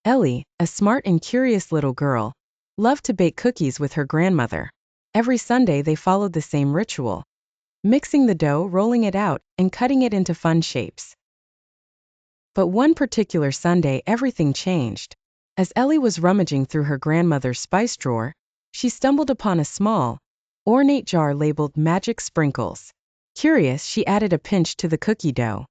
Ellie, a smart and curious little girl, loved to bake cookies with her grandmother. Every Sunday they followed the same ritual: mixing the dough, rolling it out, and cutting it into fun shapes. But one particular Sunday everything changed. As Ellie was rummaging through her grandmother's spice drawer, she stumbled upon a small, ornate jar labeled Magic Sprinkles. Curious, she added a pinch to the cookie dough.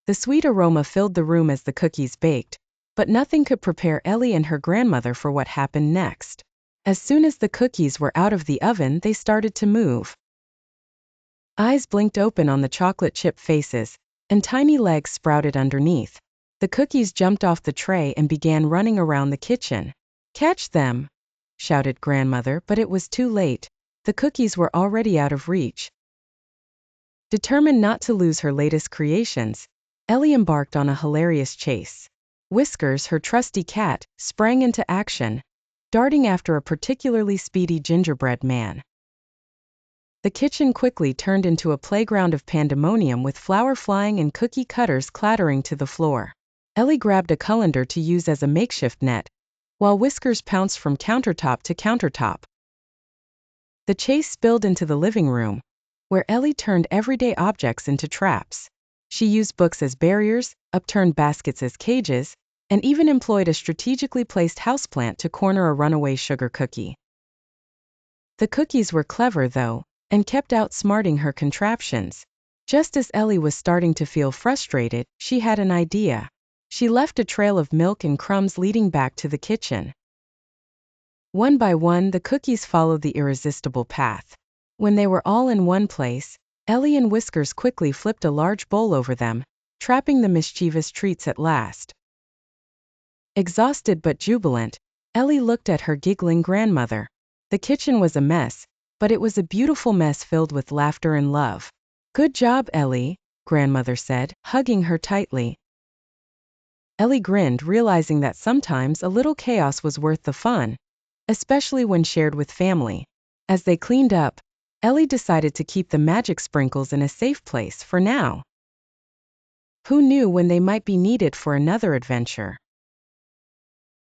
The sweet aroma filled the room as the cookies baked, but nothing could prepare Ellie and her grandmother for what happened next. As soon as the cookies were out of the oven, they started to move. Eyes blinked open on the chocolate chip faces, and tiny legs sprouted underneath. The cookies jumped off the tray and began running around the kitchen. "Catch them!" shouted grandmother, but it was too late. The cookies were already out of reach. Determined not to lose her latest creations, Ellie embarked on a hilarious chase. Whiskers, her trusty cat, sprang into action, darting after a particularly speedy gingerbread man. The kitchen quickly turned into a playground of pandemonium, with flour flying and cookie cutters clattering to the floor. Ellie grabbed a colander to use as a makeshift net, while Whiskers pounced from countertop to countertop. The chase spilled into the living room, where Ellie turned everyday objects into traps. She used books as barriers, upturned baskets as cages, and even employed a strategically placed houseplant to corner a runaway sugar cookie. The cookies were clever, though, and kept outsmarting her contraptions. Just as Ellie was starting to feel frustrated, she had an idea. She left a trail of milk and crumbs leading back to the kitchen. One by one, the cookies followed the irresistible path. When they were all in one place, Ellie and Whiskers quickly flipped a large bowl over them, trapping the mischievous treats at last. Exhausted but jubilant, Ellie looked at her giggling grandmother. The kitchen was a mess, but it was a beautiful mess filled with laughter and love. "Good job, Ellie," grandmother said, hugging her tightly. Ellie grinned, realizing that sometimes a little chaos was worth the fun, especially when shared with family. As they cleaned up, Ellie decided to keep the magic sprinkles in a safe place for now. Who knew when they might be needed for another adventure?